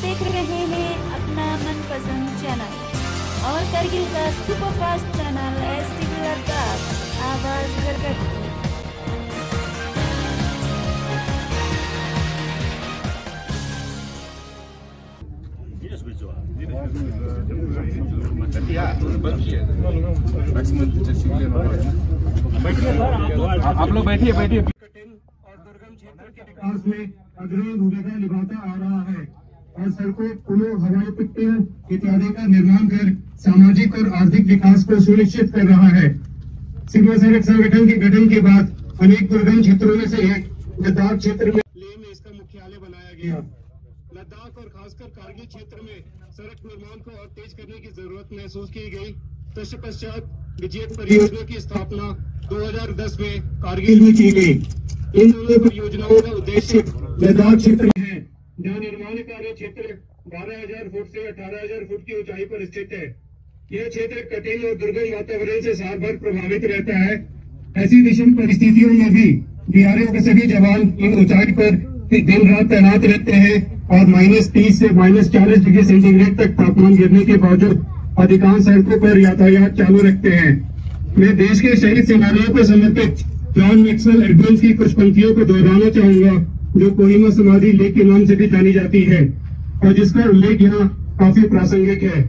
देख रहे हैं अपना मनपसंद चैनल और करगिल का सुपरफास्ट चैनल STV लद्दाख, आवाज करगल की। आप लोग बैठिए बैठिए। कठिन और दुर्गम क्षेत्र के विकास में अग्रणी भूमिका निभाता आ रहा है और सड़कों, पुलों, हवाई पट्टियों इत्यादि का निर्माण कर सामाजिक और आर्थिक विकास को सुनिश्चित कर रहा है। सीमा सड़क संगठन के गठन के बाद अनेक दुर्गम क्षेत्रों में से एक लद्दाख क्षेत्र में लेह में इसका मुख्यालय बनाया गया। लद्दाख और खासकर कारगिल क्षेत्र में सड़क निर्माण को और तेज करने की जरूरत महसूस की गई। तत्पश्चात विजय परियोजना की स्थापना 2010 में कारगिल में की गई। इन दोनों परियोजनाओं का उद्देश्य लद्दाख क्षेत्र में है, जहाँ निर्माण कार्य क्षेत्र 12,000 फुट से 18,000 फुट की ऊंचाई पर स्थित है। यह क्षेत्र कठिन और दुर्गम वातावरण से साल भर प्रभावित रहता है। ऐसी विषम परिस्थितियों में भी DRF के सभी जवान इन ऊंचाई पर दिन रात तैनात रहते हैं और -30 से -40 डिग्री सेंटीग्रेड तक तापमान गिरने के बावजूद अधिकांश सड़कों पर यातायात चालू रखते हैं। मैं देश के शहीद सेनानियों को समर्पित जॉन मैक्सवेल एडम्स की कुछ पंक्तियों को दोहराना चाहूंगा, जो कोहिमा समाधि लेख के नाम से भी जानी जाती है और जिसका उल्लेख यहाँ काफी प्रासंगिक है।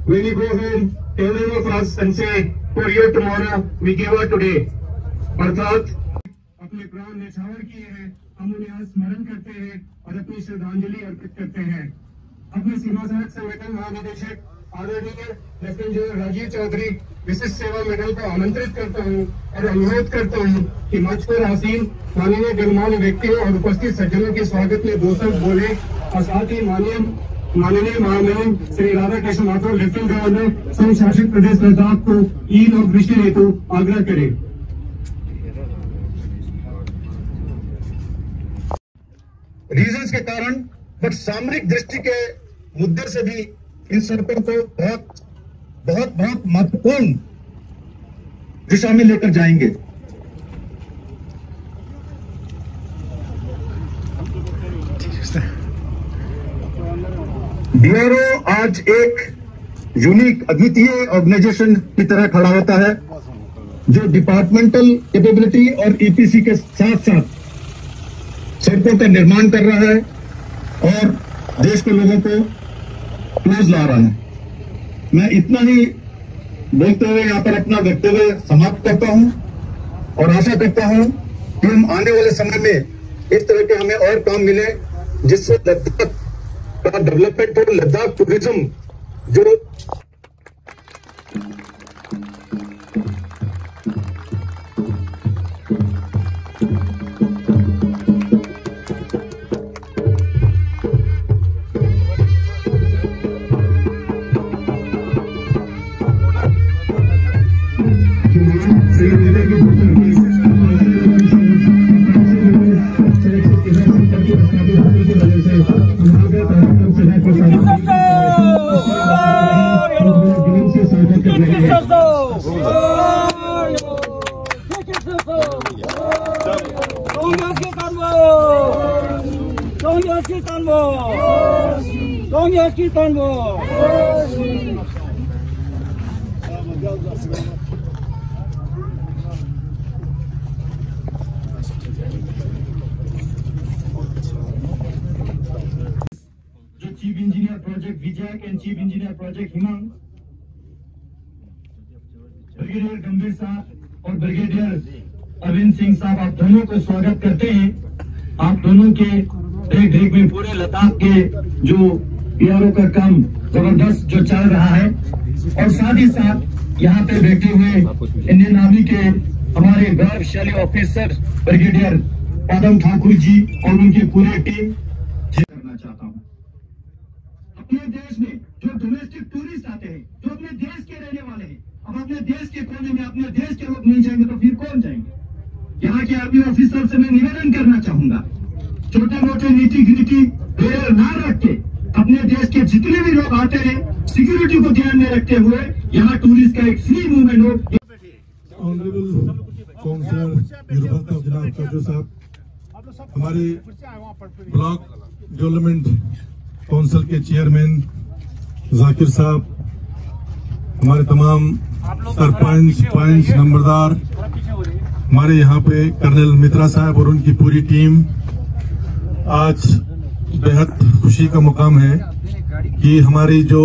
When you go home, tell them of us and say, for your tomorrow, we give our today. अर्थात अपने प्राण न्यौछावर किए हैं, हम उन्हें आज स्मरण करते हैं और अपनी श्रद्धांजलि अर्पित करते हैं। अपने सीमा सड़क संगठन महानिदेशक आदरणीय लेफ्टिनेंट जनरल राजीव चौधरी विशिष्ट सेवा मेडल को आमंत्रित करता हूँ और अनुरोध करता हूँ कि मंच पर आसीन माननीय गणमान्य व्यक्तियों और उपस्थित सज्जनों के स्वागत में 2 शब्द बोले और साथ ही माननीय महामहिम श्री राधा कृष्ण माथुर लेफ्टिनेंट गवर्नर संघ शासित प्रदेश लद्दाख को ईद और वृष्टि हेतु आग्रह करें। रीजंस के कारण बट सामरिक दृष्टि के मुद्दे से भी इन सड़कों को बहुत महत्वपूर्ण दिशा में लेकर जाएंगे। DRO आज एक यूनिक अद्वितीय ऑर्गेनाइजेशन की तरह खड़ा होता है, जो डिपार्टमेंटल कैपेबिलिटी और EPC के साथ साथ सड़कों का निर्माण कर रहा है और देश के लोगों को क्लोज ला रहा है। मैं इतना ही बोलते हुए यहाँ पर अपना वक्तव्य समाप्त करता हूँ और आशा करता हूँ कि हम आने वाले समय में इस तरह के हमें और काम मिले, जिससे लद्दाख का डेवलपमेंट हो, लद्दाख टूरिज्म जो chief engineer project Vijay and chief engineer project Himang, brigadier गंभीर साहब और ब्रिगेडियर अरविंद सिंह साहब, आप दोनों को स्वागत करते हैं। आप दोनों के देख रेख में पूरे लद्दाख के जो DRO का काम जबरदस्त जो चल रहा है और साथ ही साथ यहाँ पे बैठे हुए इंडियन आर्मी के हमारे गौरवशाली ऑफिसर ब्रिगेडियर पदम ठाकुर जी और उनकी पूरी टीम करना चाहता हूँ। अपने देश में जो डोमेस्टिक टूरिस्ट आते हैं, जो अपने देश के रहने वाले हैं, अब अपने देश के कोने में अपने देश के लोग नहीं जाएंगे तो फिर कौन जाएंगे। यहाँ के आर्मी ऑफिसर से मैं निवेदन करना चाहूंगा, छोटे मोटे नीति गिनती ना रख के अपने देश के जितने भी लोग आते हैं, सिक्योरिटी को ध्यान में रखते हुए यहाँ टूरिस्ट का एक फ्री मूवमेंट हो। हमारे ब्लॉक डेवलपमेंट काउंसिल के चेयरमैन जाकिर साहब, हमारे तमाम सरपंच, पंच, नंबरदार, हमारे यहाँ पे कर्नल मित्रा साहब और उनकी पूरी टीम। आज बेहद खुशी का मुकाम है कि हमारी जो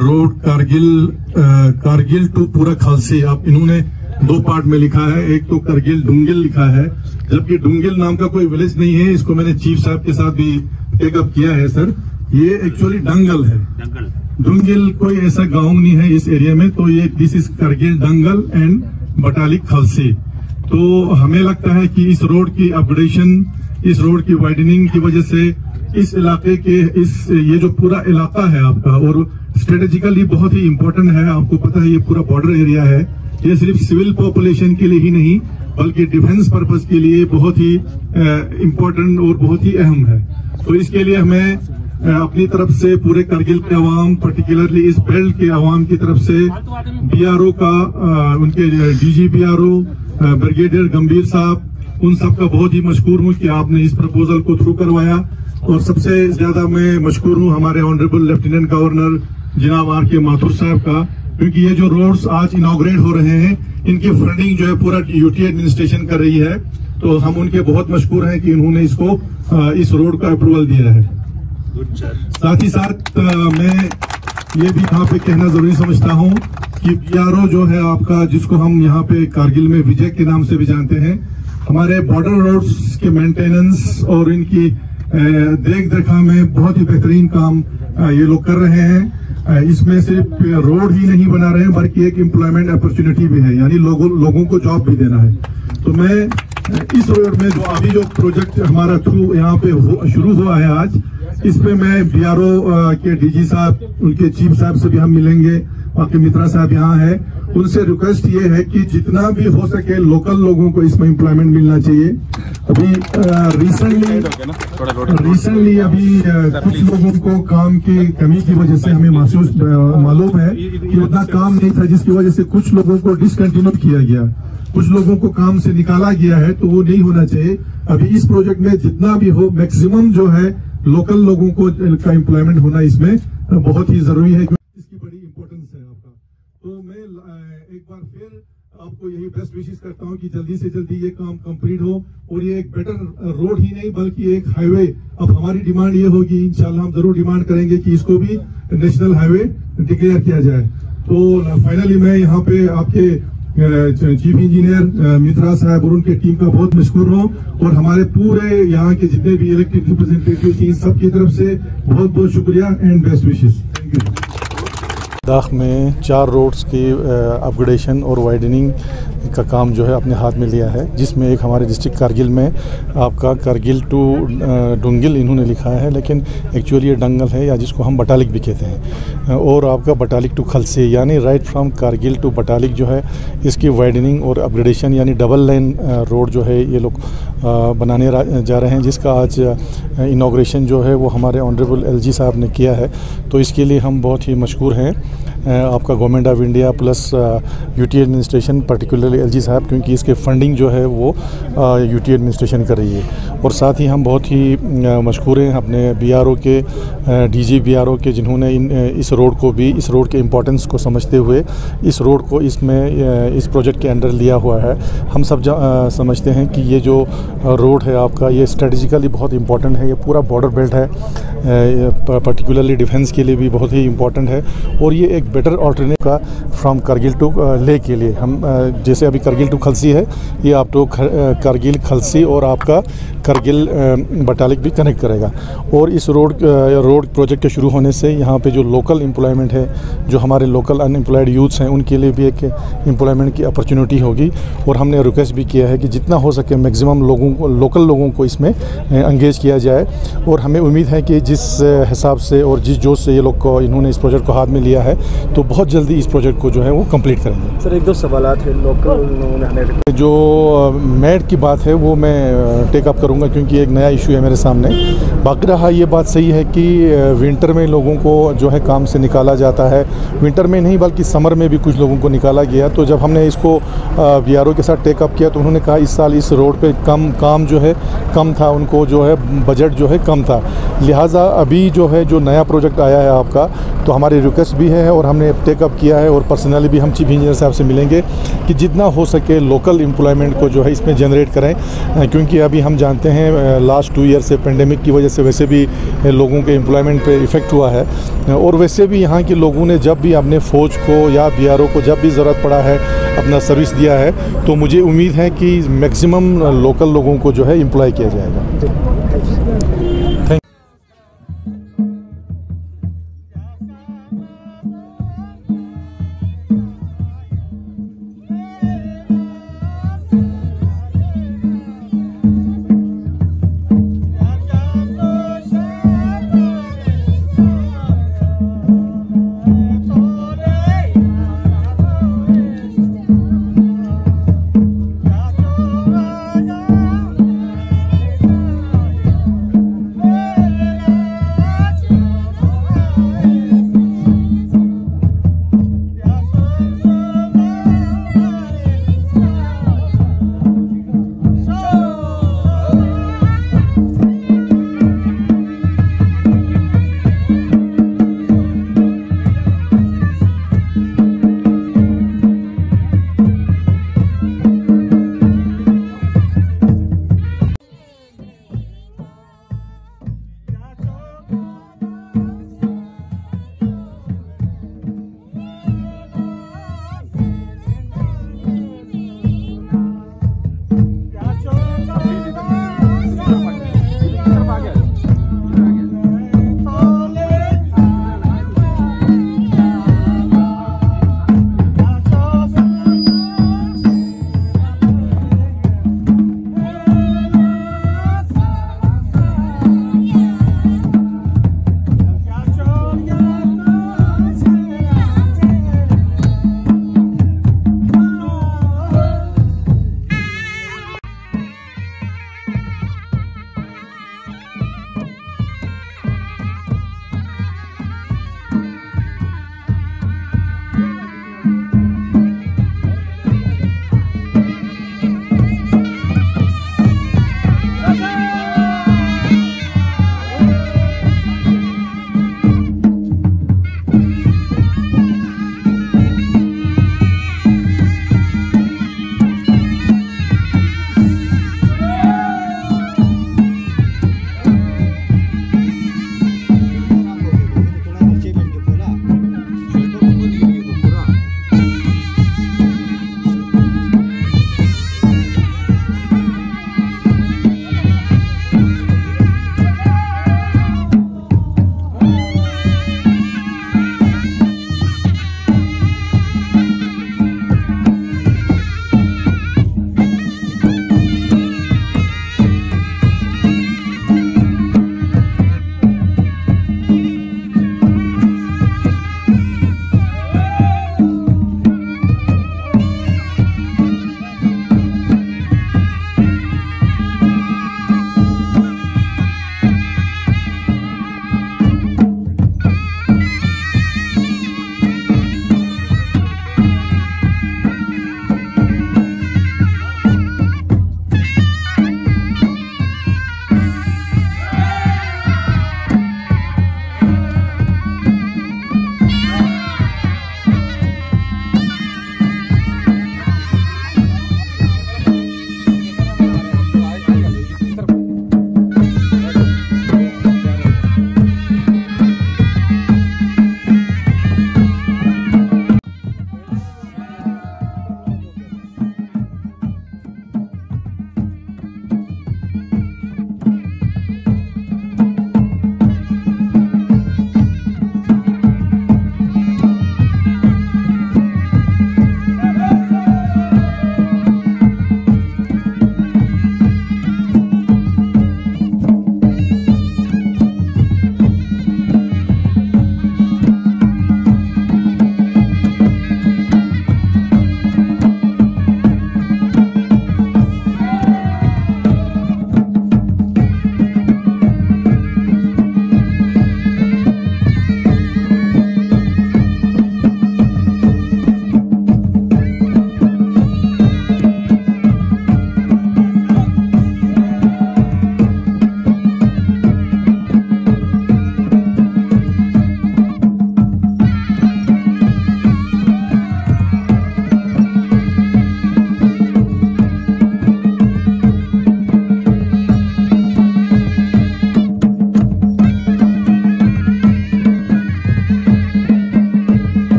रोड कारगिल टू पूरा खालसी, आप इन्होंने 2 पार्ट में लिखा है। एक तो करगिल डुंगिल लिखा है, जबकि डुंगिल नाम का कोई विलेज नहीं है। इसको मैंने चीफ साहब के साथ भी टेकअप किया है सर। ये एक्चुअली डंगल है, डुंगिल कोई ऐसा गांव नहीं है इस एरिया में। तो ये दिस इज करगिल डंगल एंड बटालिक खालसी। तो हमें लगता है कि इस रोड की अपग्रेडेशन, इस रोड की वाइडनिंग की वजह से इस इलाके के ये जो पूरा इलाका है आपका, और स्ट्रेटेजिकली बहुत ही इम्पोर्टेंट है। आपको पता है ये पूरा बॉर्डर एरिया है। ये सिर्फ सिविल पॉपुलेशन के लिए ही नहीं बल्कि डिफेंस पर्पस के लिए बहुत ही इम्पोर्टेंट और बहुत ही अहम है। तो इसके लिए हमें अपनी तरफ से पूरे करगिल के अवाम, पर्टिकुलरली इस बेल्ट के अवाम की तरफ से बीआरओ का, उनके डीजी बीआरओ ब्रिगेडियर गंभीर साहब, उन सब का बहुत ही मशकूर हूं कि आपने इस प्रपोजल को थ्रू करवाया। और सबसे ज्यादा मैं मशकूर हूं हमारे ऑनरेबल लेफ्टिनेंट गवर्नर जनाब आर.के. माथुर साहब का, क्योंकि ये जो रोड्स आज इनॉग्रेट हो रहे हैं इनकी फंडिंग जो है पूरा यूटी एडमिनिस्ट्रेशन कर रही है। तो हम उनके बहुत मशकूर हैं कि उन्होंने इसको इस रोड का अप्रूवल दिया है। साथ ही साथ मैं ये भी यहाँ पे कहना जरूरी समझता हूँ कि बीआरओ जो है आपका, जिसको हम यहाँ पे कारगिल में विजय के नाम से भी जानते हैं, हमारे बॉर्डर रोड्स के मेंटेनेंस और इनकी देख रेखा में बहुत ही बेहतरीन काम ये लोग कर रहे हैं। इसमें सिर्फ रोड ही नहीं बना रहे हैं बल्कि एक एम्प्लॉयमेंट अपॉर्चुनिटी भी है, यानी लोगों को जॉब भी देना है। तो मैं इस रोड में जो अभी जो प्रोजेक्ट हमारा थ्रू यहाँ पे शुरू हुआ है आज, इस पे मैं बीआरओ के डीजी साहब, उनके चीफ साहब से भी हम मिलेंगे, बाकी मित्रा साहब यहाँ है, उनसे रिक्वेस्ट ये है कि जितना भी हो सके लोकल लोगों को इसमें एम्प्लॉयमेंट मिलना चाहिए। अभी रिसेंटली अभी कुछ लोगों को काम की कमी की वजह से हमें मालूम है कि उतना काम नहीं था, जिसकी वजह से कुछ लोगों को डिसकंटिन्यू किया गया, कुछ लोगों को काम से निकाला गया है। तो वो नहीं होना चाहिए। अभी इस प्रोजेक्ट में जितना भी हो मैक्सिमम जो है लोकल लोगों को का एम्प्लॉयमेंट होना इसमें बहुत ही जरूरी है, इसकी बड़ी इंपॉर्टेंस है आपका। तो मैं एक बार फिर आपको यही बेस्ट विशेष करता हूं कि जल्दी से जल्दी ये काम कंप्लीट हो और ये एक बेटर रोड ही नहीं बल्कि एक हाईवे। अब हमारी डिमांड ये होगी, इंशाल्लाह हम जरूर डिमांड करेंगे कि इसको भी नेशनल हाईवे डिक्लेयर किया जाए। तो फाइनली मैं यहाँ पे आपके चीफ इंजीनियर मित्रा साहब और उनके टीम का बहुत मशकूर हूँ, और हमारे पूरे यहाँ के जितने भी इलेक्टेड रिप्रेजेंटेटिव इन सब की तरफ से बहुत बहुत शुक्रिया and best wishes. Thank you. Ladakh में 4 रोड्स की अपग्रेडेशन और वाइडनिंग का काम जो है अपने हाथ में लिया है, जिसमें एक हमारे डिस्ट्रिक्ट कारगिल में आपका करगिल टू डुंगिल इन्होंने लिखा है, लेकिन एक्चुअली ये डंगल है या जिसको हम बटालिक भी कहते हैं, और आपका बटालिक टू खलसी यानी right from Kargil to Batalik जो है इसकी वाइडनिंग और अपग्रेडेशन यानी डबल लाइन रोड जो है ये लोग बनाने जा रहे हैं, जिसका आज इनॉग्रेशन जो है वो हमारे ऑनरेबल एलजी साहब ने किया है। तो इसके लिए हम बहुत ही मशकूर हैं आपका government of India plus UT administration, particularly LG साहब, क्योंकि इसके फंडिंग जो है वो यूटी एडमिनिस्ट्रेशन कर रही है। और साथ ही हम बहुत ही मशकूर हैं अपने बीआरओ के, डीजी बीआरओ के, जिन्होंने इस रोड को भी, इस रोड के इम्पोर्टेंस को समझते हुए इस रोड को इसमें इस प्रोजेक्ट के अंडर लिया हुआ है। हम सब समझते हैं कि ये जो रोड है आपका ये स्ट्रेटेजिकली बहुत इम्पोर्टेंट है, ये पूरा बॉर्डर बेल्ट है, पर्टिकुलरली डिफेंस के लिए भी बहुत ही इम्पोर्टेंट है, और ये एक बेटर ऑल्टरनेट का फ्रॉम करगिल टू ले के लिए हम जैसे अभी करगिल टू खलसी है, ये आप तो करगिल खलसी और आपका करगिल बटालिक भी कनेक्ट करेगा। और इस रोड प्रोजेक्ट के शुरू होने से यहाँ पे जो लोकल एम्प्लॉयमेंट है, जो हमारे लोकल अनएम्प्लॉयड यूथ्स हैं, उनके लिए भी एक एम्प्लॉयमेंट की अपॉर्चुनिटी होगी। और हमने रिक्वेस्ट भी किया है कि जितना हो सके मैक्सिमम लोकल लोगों को इसमें एंगेज किया जाए। और हमें उम्मीद है कि जिस हिसाब से और जिस जोश से ये लोग को इन्होंने इस प्रोजेक्ट को हाथ में लिया है, तो बहुत जल्दी इस प्रोजेक्ट को जो है वो कंप्लीट करेंगे। सर, 1-2 सवाल है लोकल जो मेड की बात है वो मैं टेकअप करूंगा, क्योंकि एक नया इशू है मेरे सामने। बाकी रहा ये बात सही है कि विंटर में लोगों को जो है काम से निकाला जाता है, विंटर में नहीं बल्कि समर में भी कुछ लोगों को निकाला गया। तो जब हमने इसको बीआरओ के साथ टेकअप किया तो उन्होंने कहा इस साल इस रोड पे काम जो है कम था, उनको जो है बजट जो है कम था, लिहाजा अभी जो है जो नया प्रोजेक्ट आया है आपका, तो हमारी रिक्वेस्ट भी है और हमने टेकअप किया है और पर्सनली भी हम चीफ इंजीनियर साहब से मिलेंगे कि जितना हो सके लोकल एम्प्लॉयमेंट को जो है इसमें जनरेट करें, क्योंकि अभी हम जानते हैं लास्ट 2 ईयर से पेंडेमिक की वजह से वैसे भी लोगों के एम्प्लॉयमेंट पे इफ़ेक्ट हुआ है, और वैसे भी यहाँ के लोगों ने जब भी अपने फ़ौज को या BRO को जब भी ज़रूरत पड़ा है अपना सर्विस दिया है, तो मुझे उम्मीद है कि मैक्सिमम लोकल लोगों को जो है एम्प्लॉय किया जाएगा।